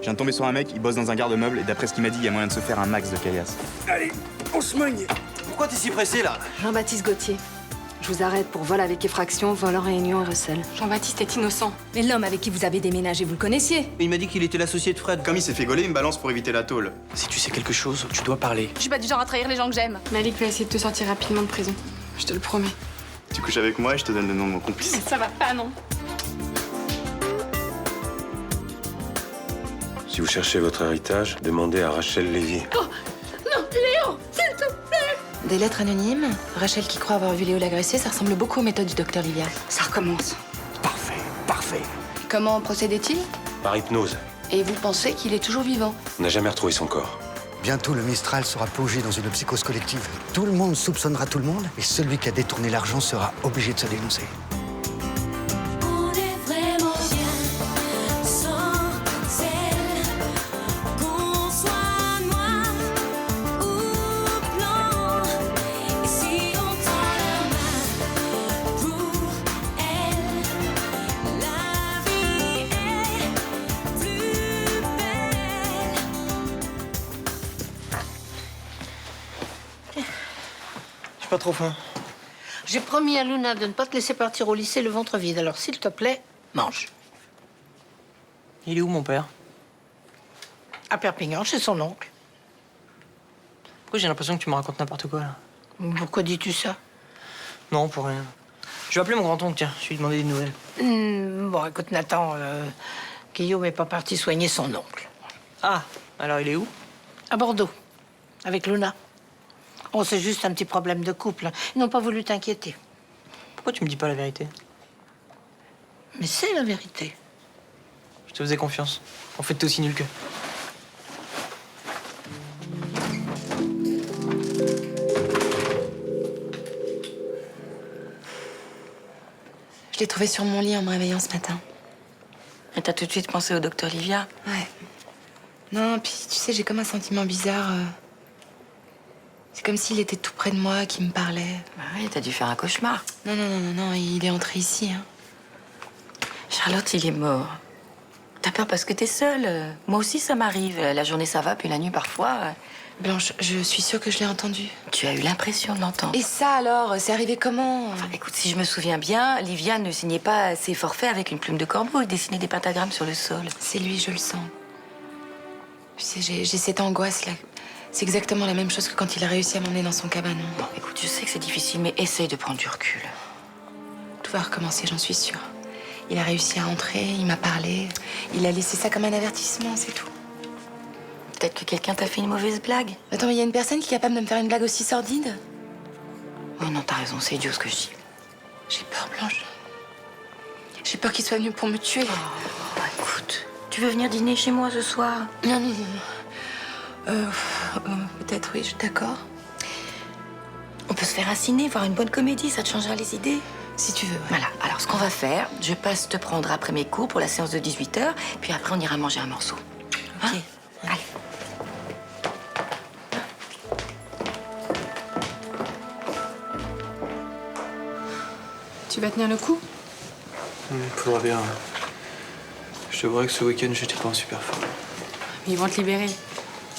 Je viens de tomber sur un mec, il bosse dans un garde-meuble et d'après ce qu'il m'a dit, il y a moyen de se faire un max de caillasse. Allez, on se mogne. Pourquoi t'es si pressé là? Jean-Baptiste Gauthier. Je vous arrête pour vol avec effraction, vol en réunion et recel. Jean-Baptiste est innocent. Mais l'homme avec qui vous avez déménagé, vous le connaissiez? Il m'a dit qu'il était l'associé de Fred. Comme il s'est fait gauler, il me balance pour éviter la tôle. Si tu sais quelque chose, tu dois parler. Je suis pas du genre à trahir les gens que j'aime. Malik va essayer de te sortir rapidement de prison. Je te le promets. Tu couches avec moi et je te donne le nom de mon complice. Mais ça va pas, non? Si vous cherchez votre héritage, demandez à Rachel Lévy. Non, Léo, s'il te plaît! Des lettres anonymes. Rachel qui croit avoir vu Léo l'agresser, ça ressemble beaucoup aux méthodes du docteur Livia. Ça recommence. Parfait, parfait. Comment procédait-il? Par hypnose. Et vous pensez qu'il est toujours vivant? On n'a jamais retrouvé son corps. Bientôt, le Mistral sera plongé dans une psychose collective. Tout le monde soupçonnera tout le monde et celui qui a détourné l'argent sera obligé de se dénoncer. On est vraiment bien sans elle. Qu'on soit noir ou blanc. Et si on tend la main pour elle, la vie est plus belle. J'ai pas trop faim. J'ai promis à Luna de ne pas te laisser partir au lycée le ventre vide, alors s'il te plaît, mange. Il est où mon père? À Perpignan, chez son oncle. Pourquoi j'ai l'impression que tu me racontes n'importe quoi là? Pourquoi dis-tu ça? Non, pour rien. Je vais appeler mon grand-oncle, tiens, je vais lui demander des nouvelles. Bon, écoute, Nathan, Guillaume n'est pas parti soigner son oncle. Ah, alors il est où? À Bordeaux, avec Luna. Oh, c'est juste un petit problème de couple. Ils n'ont pas voulu t'inquiéter. Pourquoi tu me dis pas la vérité? Mais c'est la vérité. Je te faisais confiance. En fait, t'es aussi nul qu'eux. Je l'ai trouvé sur mon lit en me réveillant ce matin. Et t'as tout de suite pensé au docteur Livia? Ouais. Non, puis tu sais, j'ai comme un sentiment bizarre. C'est comme s'il était tout près de moi, qu'il me parlait. Bah oui, t'as dû faire un cauchemar. Non, il est entré ici. Hein. Charlotte, il est mort. T'as peur parce que t'es seule. Moi aussi, ça m'arrive. La journée, ça va, puis la nuit, parfois. Blanche, je suis sûre que je l'ai entendu. Tu as eu l'impression de l'entendre. Et ça alors, c'est arrivé comment? Enfin, écoute, si je me souviens bien, Livia ne signait pas ses forfaits avec une plume de corbeau. Il dessinait des pentagrammes sur le sol. C'est lui, je le sens. Tu sais, j'ai cette angoisse là. C'est exactement la même chose que quand il a réussi à m'emmener dans son cabanon. Bon, écoute, je sais que c'est difficile, mais essaye de prendre du recul. Tout va recommencer, j'en suis sûre. Il a réussi à entrer, il m'a parlé. Il a laissé ça comme un avertissement, c'est tout. Peut-être que quelqu'un t'a fait une mauvaise blague. Attends, mais il y a une personne qui est capable de me faire une blague aussi sordide? Oh non, t'as raison, c'est idiot ce que je dis. J'ai peur, Blanche. J'ai peur qu'il soit venu pour me tuer. Oh, écoute, tu veux venir dîner chez moi ce soir? Non. Peut-être, oui, je suis d'accord. On peut se faire un ciné, voir une bonne comédie, ça te changera les idées. Si tu veux, ouais. Voilà, alors ce qu'on va faire, je passe te prendre après mes cours pour la séance de 18h, puis après on ira manger un morceau. Ok. Allez. Tu vas tenir le coup? Faudra bien. Je t'avouerai que ce week-end, j'étais pas en super forme. Mais ils vont te libérer.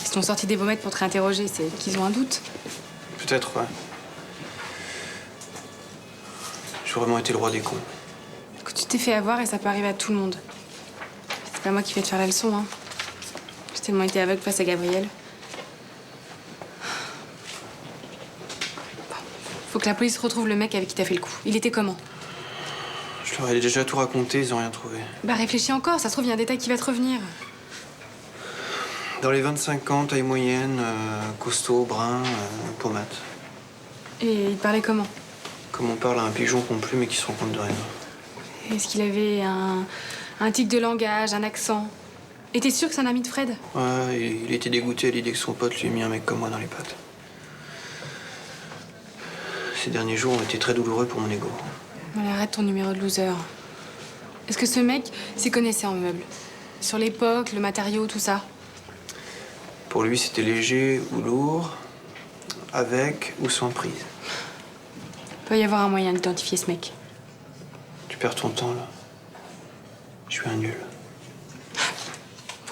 Ils sont sortis des vommettes pour te réinterroger. C'est qu'ils ont un doute. Peut-être, ouais. J'ai vraiment été le roi des cons. Écoute, tu t'es fait avoir et ça peut arriver à tout le monde. C'est pas moi qui vais te faire la leçon, hein. J'ai tellement été aveugle face à Gabriel. Bon. Faut que la police retrouve le mec avec qui t'as fait le coup. Il était comment? Je leur ai déjà tout raconté, ils ont rien trouvé. Bah réfléchis encore, ça se trouve, il y a un détail qui va te revenir. Dans les 25 ans, taille moyenne, costaud, brun, pommade. Et il te parlait comment? Comme on parle à un pigeon qu'on plume et qui se rend compte de rien. Est-ce qu'il avait un tic de langage, un accent? Et t'es sûr que c'est un ami de Fred? Ouais, il était dégoûté à l'idée que son pote lui ait mis un mec comme moi dans les pattes. Ces derniers jours ont été très douloureux pour mon ego. Allez, arrête ton numéro de loser. Est-ce que ce mec s'y connaissait en meubles? Sur l'époque, le matériau, tout ça? Pour lui, c'était léger ou lourd, avec ou sans prise. Il peut y avoir un moyen d'identifier ce mec. Tu perds ton temps, là. Je suis un nul.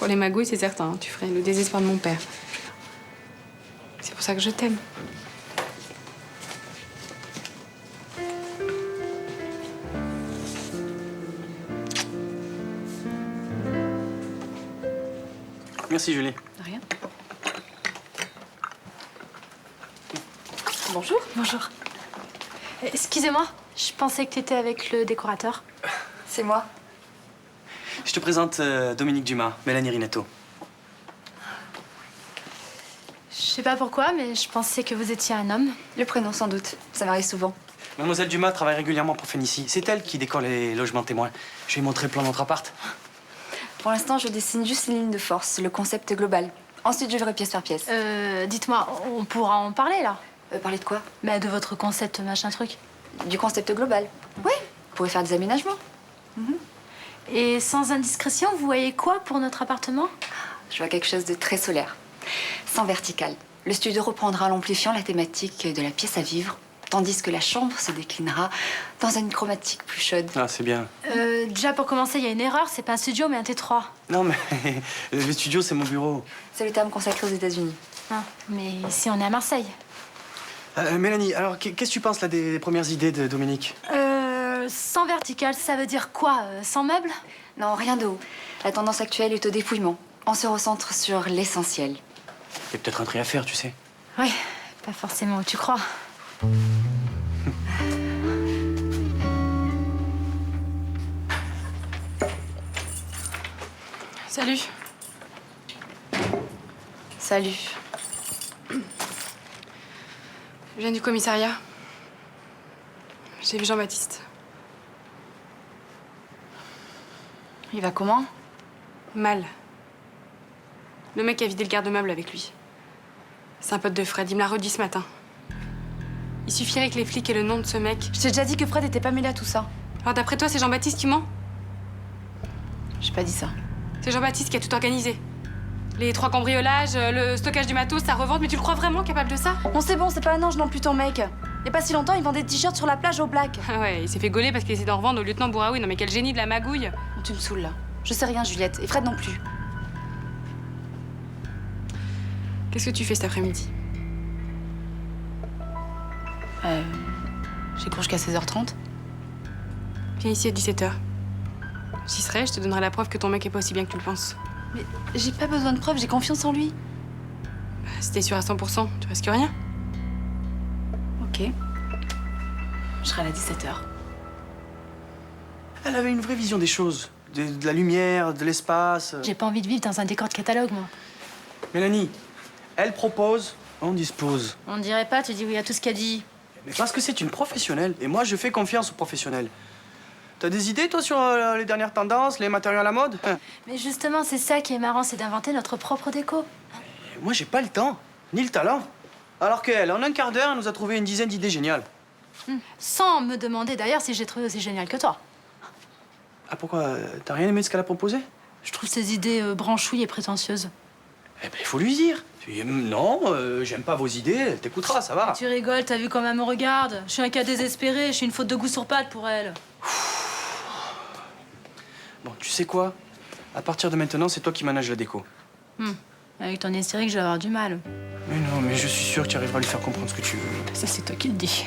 Pour les magouilles, c'est certain, hein. Tu ferais le désespoir de mon père. C'est pour ça que je t'aime. Merci, Julie. De rien. Bonjour. Bonjour. Excusez-moi, je pensais que tu étais avec le décorateur. C'est moi. Je te présente Dominique Dumas, Mélanie Rinetto. Je sais pas pourquoi, mais je pensais que vous étiez un homme. Le prénom, sans doute. Ça m'arrive souvent. Mademoiselle Dumas travaille régulièrement pour Fénicie. C'est elle qui décore les logements témoins. Je vais lui montrer le plan de notre appart. Pour l'instant, je dessine juste les lignes de force, le concept global. Ensuite, je verrai pièce par pièce. Dites-moi, on pourra en parler, là? Parler de quoi? Bah, de votre concept machin truc. Du concept global. Oui, vous pourrez faire des aménagements. Et sans indiscrétion, vous voyez quoi pour notre appartement? Je vois quelque chose de très solaire. Sans vertical. Le studio reprendra en amplifiant la thématique de la pièce à vivre, tandis que la chambre se déclinera dans une chromatique plus chaude. Ah, c'est bien. Déjà, pour commencer, il y a une erreur. C'est pas un studio, mais un T3. Non, mais le studio, c'est mon bureau. C'est le terme consacré aux États-Unis. Ah, mais ici, on est à Marseille. Mélanie, alors, qu'est-ce que tu penses, là, des premières idées de Dominique? Sans vertical, ça veut dire quoi? Sans meubles? Non, rien de haut. La tendance actuelle est au dépouillement. On se recentre sur l'essentiel. Il y a peut-être un tri à faire, tu sais. Oui, pas forcément où tu crois. Salut. Salut. Je viens du commissariat. J'ai vu Jean-Baptiste. Il va comment? Mal. Le mec a vidé le garde-meuble avec lui. C'est un pote de Fred, il me l'a redit ce matin. Il suffirait que les flics aient le nom de ce mec. Je t'ai déjà dit que Fred était pas mêlé à tout ça. Alors d'après toi, c'est Jean-Baptiste qui ment? J'ai pas dit ça. C'est Jean-Baptiste qui a tout organisé. Les 3 cambriolages, le stockage du matos, sa revente, mais tu le crois vraiment capable de ça? Bon, c'est pas un ange non plus ton mec. Il y a pas si longtemps, il vendait des t-shirts sur la plage au black. Ah ouais, il s'est fait gauler parce qu'il essaie d'en revendre au lieutenant Bouraoui. Non mais quel génie de la magouille. Bon, tu me saoules là. Je sais rien, Juliette. Et Fred non plus. Qu'est-ce que tu fais cet après-midi? J'ai cours jusqu'à 16h30. Viens ici à 17h. J'y serai, je te donnerai la preuve que ton mec est pas aussi bien que tu le penses. Mais j'ai pas besoin de preuves, j'ai confiance en lui. Bah, si t'es sûr à 100%, tu risques rien. Ok. Je serai à 17h. Elle avait une vraie vision des choses. De la lumière, de l'espace. J'ai pas envie de vivre dans un décor de catalogue, moi. Mélanie, elle propose, on dispose. On dirait pas, tu dis oui à tout ce qu'elle dit. Mais parce que c'est une professionnelle. Et moi, je fais confiance aux professionnels. T'as des idées, toi, sur les dernières tendances, les matériaux à la mode? Mais justement, c'est ça qui est marrant, c'est d'inventer notre propre déco. Moi, j'ai pas le temps, ni le talent. Alors qu'elle, en un quart d'heure, elle nous a trouvé une dizaine d'idées géniales. Sans me demander d'ailleurs si j'ai trouvé aussi génial que toi. Ah, pourquoi? T'as rien aimé de ce qu'elle a proposé? Je trouve ses idées branchouilles et prétentieuses. Eh ben, il faut lui dire. Non, j'aime pas vos idées, elle t'écoutera, ça va. Tu rigoles, t'as vu comment elle me regarde? Je suis un cas désespéré, je suis une faute de goût sur patte pour elle. Bon, tu sais quoi? À partir de maintenant, c'est toi qui manages la déco. Avec ton hystérique, je vais avoir du mal. Mais non, mais je suis sûr que tu arriveras à lui faire comprendre ce que tu veux. Ça, c'est toi qui le dis.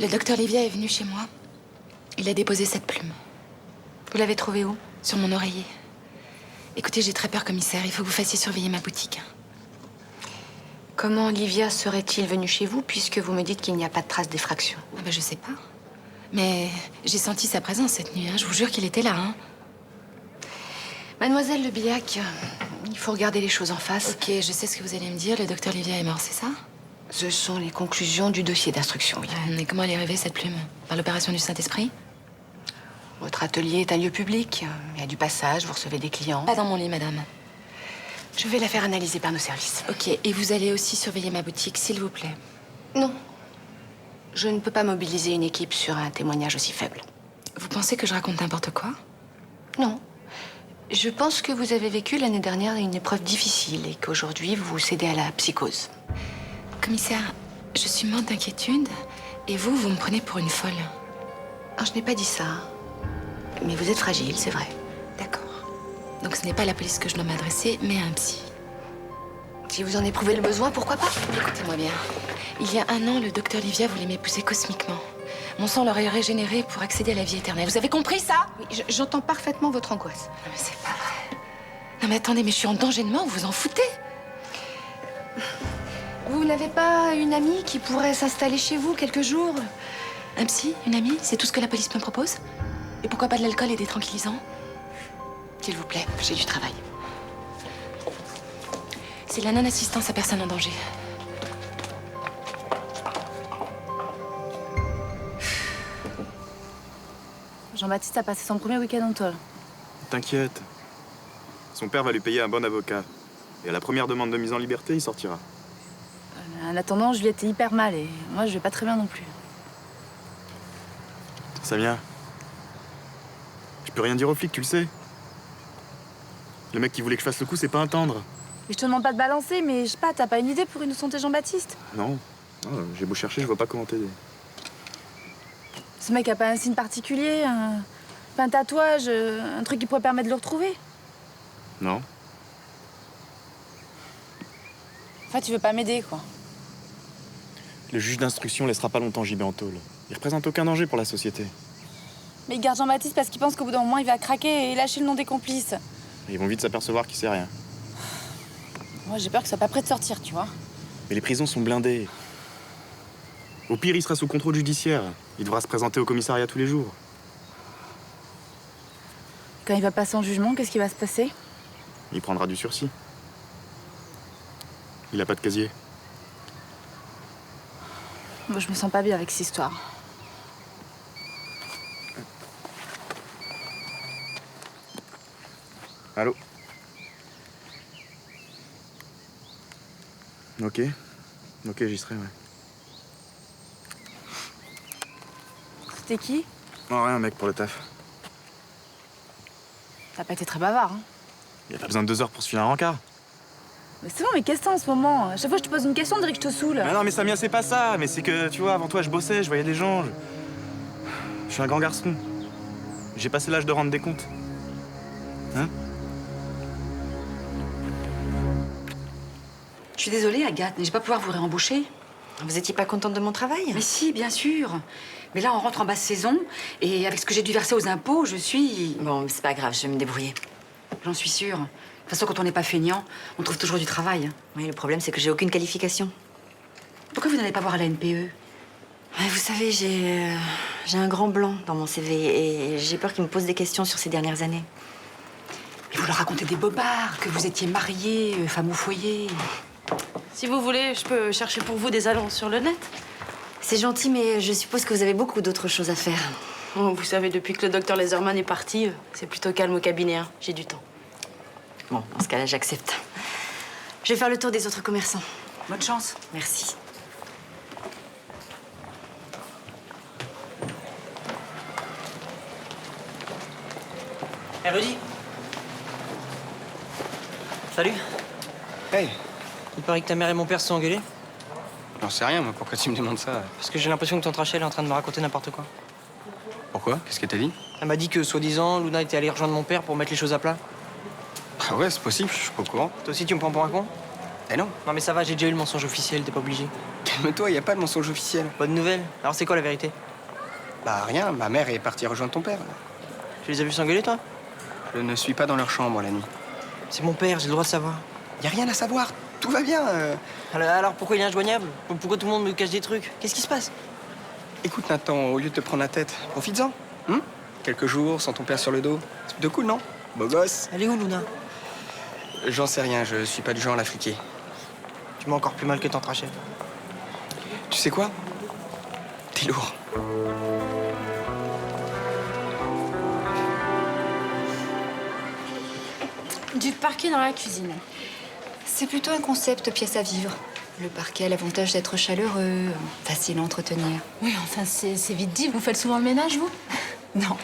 Le docteur Livia est venu chez moi. Il a déposé cette plume. Vous l'avez trouvé où? Sur mon oreiller. Écoutez, j'ai très peur, commissaire. Il faut que vous fassiez surveiller ma boutique. Comment Livia serait-il venu chez vous puisque vous me dites qu'il n'y a pas de trace d'effraction? Ah ben, je sais pas. Mais j'ai senti sa présence cette nuit. Je vous jure qu'il était là. Mademoiselle Le Billac, il faut regarder les choses en face. Ok, je sais ce que vous allez me dire. Le docteur Livia est mort, c'est ça? Ce sont les conclusions du dossier d'instruction, oui. Et comment elle est arrivée, cette plume? Par l'opération du Saint-Esprit? Votre atelier est un lieu public. Il y a du passage, vous recevez des clients. Pas dans mon lit, madame. Je vais la faire analyser par nos services. Ok, et vous allez aussi surveiller ma boutique, s'il vous plaît. Non. Je ne peux pas mobiliser une équipe sur un témoignage aussi faible. Vous pensez que je raconte n'importe quoi? Non. Je pense que vous avez vécu l'année dernière une épreuve difficile et qu'aujourd'hui, vous cédez à la psychose. Commissaire, je suis morte d'inquiétude et vous me prenez pour une folle. Ah, je n'ai pas dit ça. Mais vous êtes fragile, c'est vrai. D'accord. Donc ce n'est pas à la police que je dois m'adresser, mais à un psy. Si vous en éprouvez le besoin, pourquoi pas? Écoutez-moi bien. Il y a 1 an, le docteur Livia voulait m'épouser cosmiquement. Mon sang l'aurait régénéré pour accéder à la vie éternelle. Vous avez compris ça? Oui, j'entends parfaitement votre angoisse. Non, mais c'est pas vrai. Non, mais attendez, mais je suis en danger de mort, vous vous en foutez? Vous n'avez pas une amie qui pourrait s'installer chez vous quelques jours? Un psy, une amie, c'est tout ce que la police me propose? Et pourquoi pas de l'alcool et des tranquillisants? S'il vous plaît, j'ai du travail. C'est la non-assistance à personne en danger. Jean-Baptiste a passé son premier week-end en tôle. T'inquiète. Son père va lui payer un bon avocat. Et à la première demande de mise en liberté, il sortira. En attendant, Juliette est hyper mal et moi, je vais pas très bien non plus. Samia, je peux rien dire aux flics, tu le sais. Le mec qui voulait que je fasse le coup, c'est pas un tendre. Mais je te demande pas de balancer, mais je sais pas, t'as pas une idée pour innocenter Jean-Baptiste? Non, j'ai beau chercher, je vois pas comment t'aider. Ce mec a pas un signe particulier, pas un tatouage, un truc qui pourrait permettre de le retrouver? Non. Enfin, tu veux pas m'aider, quoi. Le juge d'instruction laissera pas longtemps JB en tôle. Il représente aucun danger pour la société. Mais il garde Jean-Baptiste parce qu'il pense qu'au bout d'un moment, il va craquer et lâcher le nom des complices. Ils vont vite s'apercevoir qu'il sait rien. Moi, j'ai peur qu'il soit pas prêt de sortir, tu vois. Mais les prisons sont blindées. Au pire, il sera sous contrôle judiciaire. Il devra se présenter au commissariat tous les jours. Quand il va passer en jugement, qu'est-ce qui va se passer? Il prendra du sursis. Il a pas de casier. Moi, je me sens pas bien avec cette histoire. Allô? Ok. Ok, j'y serai, ouais. C'était qui? Non, rien, mec, pour le taf. T'as pas été très bavard, hein? Il a pas besoin de 2 heures pour se filer un rencard. Mais c'est bon, mais qu'est-ce que t'as en ce moment? À chaque fois que je te pose une question, on dirait que je te saoule. Mais non, mais Samia, c'est pas ça. Mais c'est que, tu vois, avant toi, je bossais, je voyais des gens. Je suis un grand garçon. J'ai passé l'âge de rendre des comptes. Hein? Je suis désolée, Agathe, mais je vais pas pouvoir vous réembaucher. Vous étiez pas contente de mon travail? Mais si, bien sûr. Mais là, on rentre en basse saison, et avec ce que j'ai dû verser aux impôts, je suis... Bon, c'est pas grave, je vais me débrouiller. J'en suis sûre. De toute façon, quand on n'est pas feignant, on trouve toujours du travail. Oui, le problème, c'est que j'ai aucune qualification. Pourquoi vous n'allez pas voir à la NPE? Ouais, vous savez, j'ai un grand blanc dans mon CV et j'ai peur qu'ils me posent des questions sur ces dernières années. Mais vous leur racontez des bobards, que vous étiez mariée, femme au foyer. Si vous voulez, je peux chercher pour vous des annonces sur le net. C'est gentil, mais je suppose que vous avez beaucoup d'autres choses à faire. Oh, vous savez, depuis que le docteur Laserman est parti, c'est plutôt calme au cabinet, hein. J'ai du temps. Bon, dans ce cas-là, j'accepte. Je vais faire le tour des autres commerçants. Bonne chance. Merci. Hé, Rudy. Salut. Hey. Il paraît que ta mère et mon père se sont engueulés. J'en sais rien, moi. Pourquoi tu me demandes ça? Parce que j'ai l'impression que ton Rachel est en train de me raconter n'importe quoi. Pourquoi? Qu'est-ce qu'elle t'a dit? Elle m'a dit que, soi-disant, Luna était allée rejoindre mon père pour mettre les choses à plat. Ah ouais, c'est possible, je suis pas au courant. Toi aussi, tu me prends pour un con? Eh non. Non, mais ça va, j'ai déjà eu le mensonge officiel, t'es pas obligé. Calme-toi, y a pas de mensonge officiel. Bonne nouvelle. Alors, c'est quoi la vérité? Bah rien, ma mère est partie rejoindre ton père. Tu les as vus s'engueuler, toi? Je ne suis pas dans leur chambre la nuit. C'est mon père, j'ai le droit de savoir. Y a rien à savoir, tout va bien. Alors pourquoi il est injoignable? Pourquoi tout le monde me cache des trucs? Qu'est-ce qui se passe? Écoute Nathan, au lieu de te prendre la tête, profites-en. Quelques jours sans ton père sur le dos. C'est plutôt cool, non? Beau gosse. Elle est où, Luna? J'en sais rien, je suis pas du genre à la fliquer. Tu m'as encore plus mal que tante Rachel. Tu sais quoi? T'es lourd. Du parquet dans la cuisine. C'est plutôt un concept pièce à vivre. Le parquet a l'avantage d'être chaleureux, facile à entretenir. Oui, enfin, c'est vite dit. Vous faites souvent le ménage, vous? Non.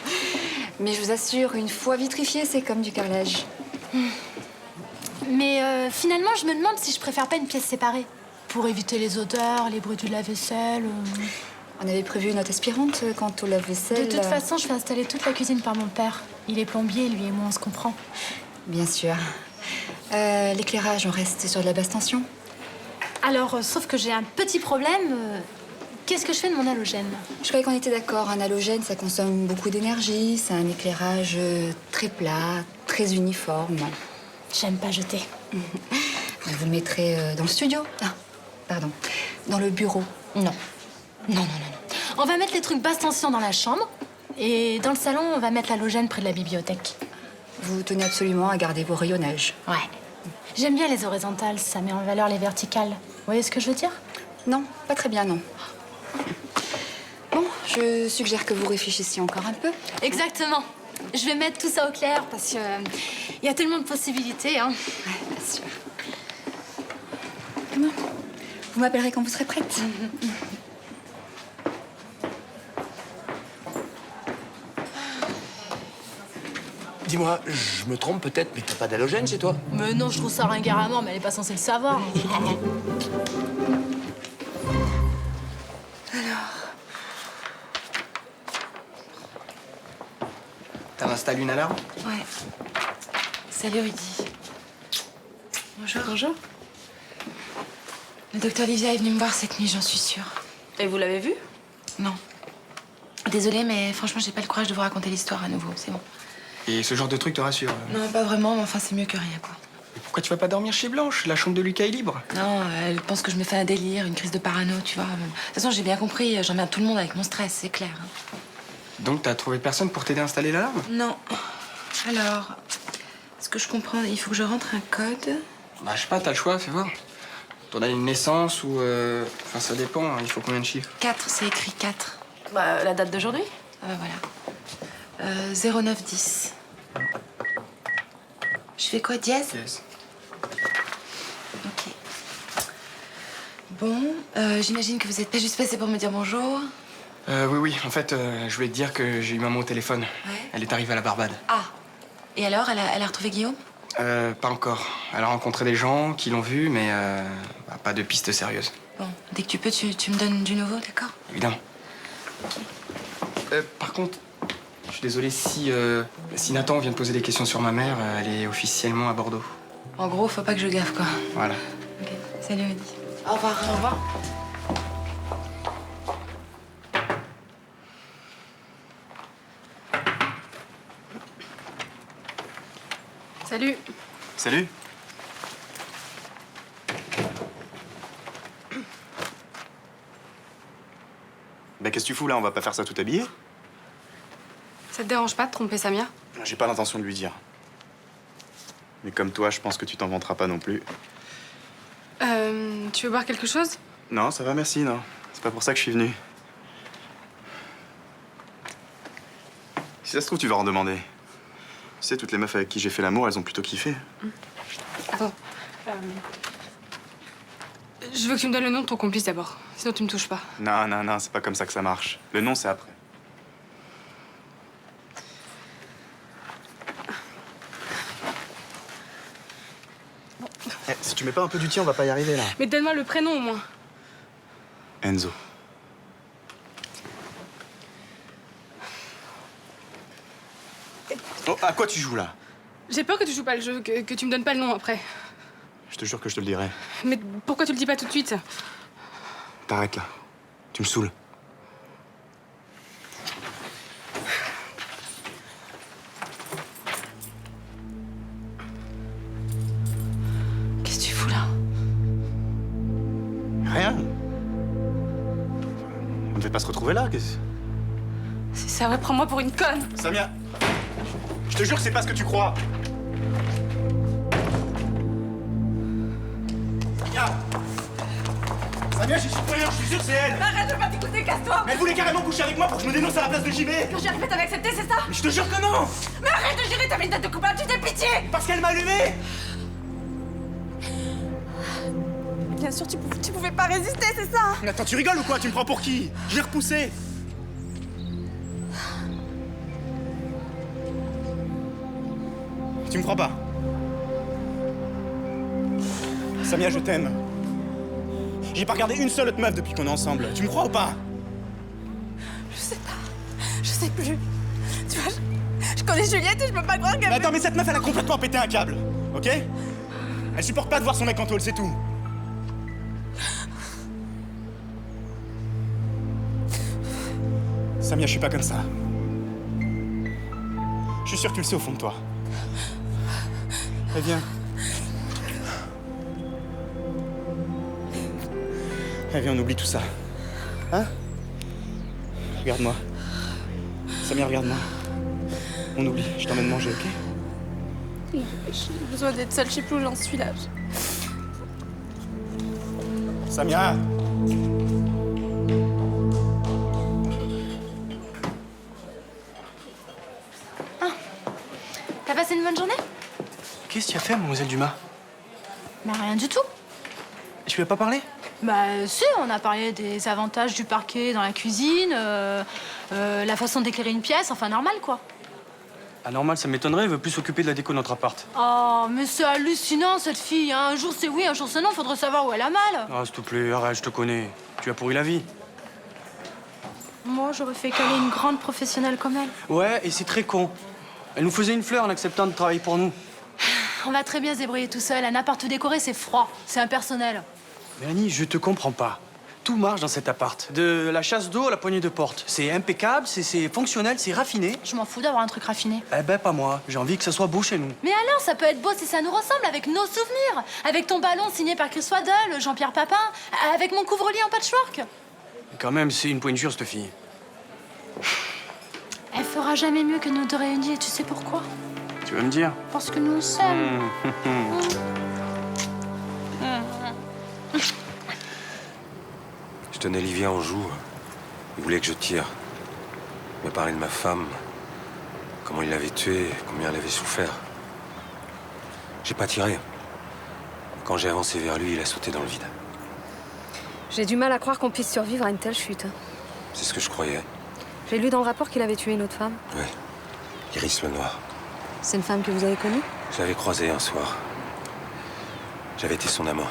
Mais je vous assure, une fois vitrifié, c'est comme du carrelage. Mais finalement, je me demande si je préfère pas une pièce séparée. Pour éviter les odeurs, les bruits du lave-vaisselle. On avait prévu une note aspirante quant au lave-vaisselle. De toute façon, je fais installer toute la cuisine par mon père. Il est plombier, lui et moi, on se comprend. Bien sûr. L'éclairage, on reste sur de la basse tension? Alors, sauf que j'ai un petit problème. Qu'est-ce que je fais de mon halogène? Je croyais qu'on était d'accord. Un halogène, ça consomme beaucoup d'énergie. C'est un éclairage très plat, très uniforme. J'aime pas jeter. Vous le mettrez dans le studio? Ah, pardon. Dans le bureau? Non. Non. On va mettre les trucs basse tension dans la chambre. Et dans le salon, on va mettre l'halogène près de la bibliothèque. Vous tenez absolument à garder vos rayonnages? Ouais. J'aime bien les horizontales, ça met en valeur les verticales. Vous voyez ce que je veux dire? Non, pas très bien, non. Bon, je suggère que vous réfléchissiez encore un peu. Exactement. Je vais mettre tout ça au clair parce que y a tellement de possibilités. Hein. Ouais, bien sûr. Bon. Vous m'appellerez quand vous serez prête. Dis-moi, je me trompe peut-être, mais t'as pas d'halogène chez toi? Mais non, je trouve ça ringard à mort, mais elle est pas censée le savoir. T'as installé une alarme? Ouais. Salut Rudy. Bonjour. Bonjour. Le docteur Livia est venu me voir cette nuit, j'en suis sûre. Et vous l'avez vu? Non. Désolée, mais franchement, j'ai pas le courage de vous raconter l'histoire à nouveau, c'est bon. Et ce genre de truc te rassure? Non, pas vraiment, mais enfin, c'est mieux que rien, quoi. Mais pourquoi tu vas pas dormir chez Blanche? La chambre de Lucas est libre. Non, elle pense que je me fais un délire, une crise de parano, tu vois. De toute façon, j'ai bien compris, j'emmerde tout le monde avec mon stress, c'est clair. Hein. Donc t'as trouvé personne pour t'aider à installer l'alarme? Non. Alors, ce que je comprends, il faut que je rentre un code. Bah, je sais pas, t'as le choix, fais voir. Ton année de naissance ou... Enfin, ça dépend, hein, il faut combien de chiffres? 4, c'est écrit 4. Bah, la date d'aujourd'hui? Ah bah voilà. 0910. Je fais quoi, dièse? Yes. Ok. Bon, j'imagine que vous êtes pas juste passé pour me dire bonjour. Oui, en fait, je voulais te dire que j'ai eu maman au téléphone. Ouais. Elle est arrivée à la Barbade. Ah. Et alors, elle a retrouvé Guillaume? Pas encore. Elle a rencontré des gens qui l'ont vu, mais pas de piste sérieuse. Bon, dès que tu peux, tu me donnes du nouveau, d'accord? Évidemment. Par contre, je suis désolé si Nathan vient de poser des questions sur ma mère, elle est officiellement à Bordeaux. En gros, faut pas que je gaffe, quoi. Voilà. Ok. Salut, Rudy. Au revoir. Au revoir. Salut. Salut. Bah qu'est-ce que tu fous là? On va pas faire ça tout habillé? Ça te dérange pas de tromper Samia? J'ai pas l'intention de lui dire. Mais comme toi, je pense que tu t'en vanteras pas non plus. Tu veux boire quelque chose? Non, ça va, merci, non. C'est pas pour ça que je suis venu. Si ça se trouve, tu vas en demander. Tu sais, toutes les meufs avec qui j'ai fait l'amour, elles ont plutôt kiffé. Attends. Je veux que tu me donnes le nom de ton complice d'abord. Sinon, tu me touches pas. Non, c'est pas comme ça que ça marche. Le nom, c'est après. Eh, si tu mets pas un peu du tien, on va pas y arriver, là. Mais donne-moi le prénom, au moins. Enzo. Oh, à quoi tu joues, là? J'ai peur que tu joues pas le jeu, que tu me donnes pas le nom après. Je te jure que je te le dirai. Mais pourquoi tu le dis pas tout de suite? T'arrêtes, là. Tu me saoules. Qu'est-ce que tu fous là? Rien. On ne devait pas se retrouver là, qu'est-ce... C'est ça, ouais, prends-moi pour une conne. Samia, je te jure que c'est pas ce que tu crois. Samia, j'y suis pour rien, je suis sûr que c'est elle. Arrête de pas t'écouter, casse-toi. Elle voulait carrément coucher avec moi pour que je me dénonce à la place de JB. Quand j'ai arrivé, t'avais accepté, c'est ça? Mais je te jure que non. Mais arrête de jurer, t'avais une tête de coupable, tu t'es pitié. Parce qu'elle m'a allumé. Bien sûr, tu pouvais pas résister, c'est ça? Mais attends, tu rigoles ou quoi? Tu me prends pour qui? Je l'ai repoussé. Tu me crois pas? Samia, je t'aime. J'ai pas regardé une seule autre meuf depuis qu'on est ensemble. Tu me crois ou pas? Je sais pas. Je sais plus. Tu vois, Je connais Juliette et je peux pas croire qu'elle... Mais attends, mais cette meuf, elle a complètement pété un câble, ok? Elle supporte pas de voir son mec en tôle, c'est tout. Samia, je suis pas comme ça. Je suis sûr que tu le sais au fond de toi. Allez, viens. Allez, viens, on oublie tout ça. Hein? Regarde-moi. Samia, regarde-moi. On oublie, je t'emmène manger, ok? J'ai besoin d'être seule, je sais plus où j'en suis là. Samia! T'as passé une bonne journée? Qu'est-ce que tu as fait, mademoiselle Dumas? Bah rien du tout. Je lui ai pas parlé? Bah si, on a parlé des avantages du parquet dans la cuisine, la façon d'éclairer une pièce, enfin normal quoi. Ah, normal, ça m'étonnerait, elle veut plus s'occuper de la déco de notre appart. Oh, mais c'est hallucinant cette fille, hein. Un jour c'est oui, un jour c'est non, faudrait savoir où elle a mal. Ah, s'il te plaît, arrête, je te connais. Tu as pourri la vie. Moi, j'aurais fait caler une grande professionnelle comme elle. Ouais, et c'est très con. Elle nous faisait une fleur en acceptant de travailler pour nous. On va très bien se débrouiller tout seul, à n'importe où décorer, c'est froid, c'est impersonnel. Mélanie, je te comprends pas. Tout marche dans cet appart. De la chasse d'eau à la poignée de porte. C'est impeccable, c'est fonctionnel, c'est raffiné. Je m'en fous d'avoir un truc raffiné. Eh ben, pas moi. J'ai envie que ça soit beau chez nous. Mais alors, ça peut être beau si ça nous ressemble, avec nos souvenirs. Avec ton ballon signé par Chris Waddle, Jean-Pierre Papin, avec mon couvre-lit en patchwork. Quand même, c'est une pointure, cette fille. Elle fera jamais mieux que nous deux réunis, et tu sais pourquoi? Tu veux me dire? Parce que nous on s'aime. Je tenais Livia en joue. Il voulait que je tire. Il m'a parlé de ma femme, comment il l'avait tuée, combien elle avait souffert. J'ai pas tiré. Quand j'ai avancé vers lui, il a sauté dans le vide. J'ai du mal à croire qu'on puisse survivre à une telle chute. C'est ce que je croyais. J'ai lu dans le rapport qu'il avait tué une autre femme. Ouais. Iris Lenoir. C'est une femme que vous avez connue? Je l'avais croisée un soir. J'avais été son amant.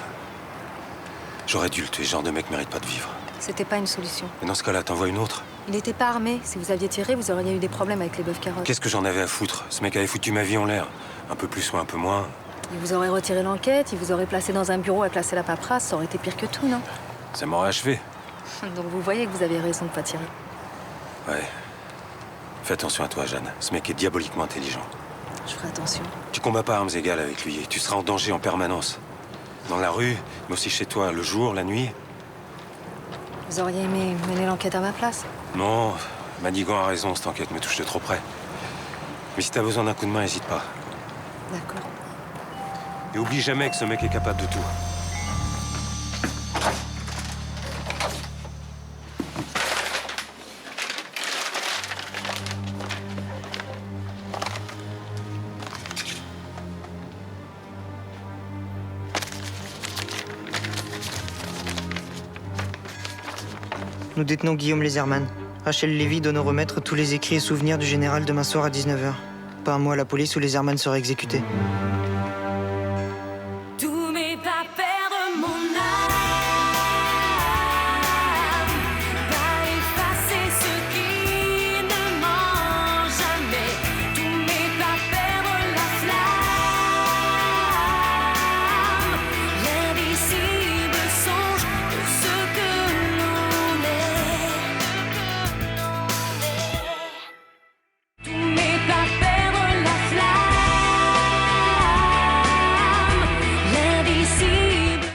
J'aurais dû le tuer, ce genre de mec mérite pas de vivre. C'était pas une solution. Mais dans ce cas-là, t'en vois une autre? Il n'était pas armé. Si vous aviez tiré, vous auriez eu des problèmes avec les bœufs carottes. Qu'est-ce que j'en avais à foutre? Ce mec avait foutu ma vie en l'air. Un peu plus ou un peu moins. Il vous aurait retiré l'enquête, il vous aurait placé dans un bureau à classer la paperasse, ça aurait été pire que tout, non? Ça m'aurait achevé. Donc vous voyez que vous avez raison de pas tirer. Ouais. Fais attention à toi, Jeanne. Ce mec est diaboliquement intelligent. Je ferai attention. Tu combats pas à armes égales avec lui et tu seras en danger en permanence. Dans la rue, mais aussi chez toi, le jour, la nuit. Vous auriez aimé mener l'enquête à ma place? Non, Manigan a raison, cette enquête me touche de trop près. Mais si t'as besoin d'un coup de main, hésite pas. D'accord. Et oublie jamais que ce mec est capable de tout. Nous détenons Guillaume Lézerman. Rachel Lévy doit nous remettre tous les écrits et souvenirs du général demain soir à 19h. Pas un mot à la police ou Lézerman sera exécuté.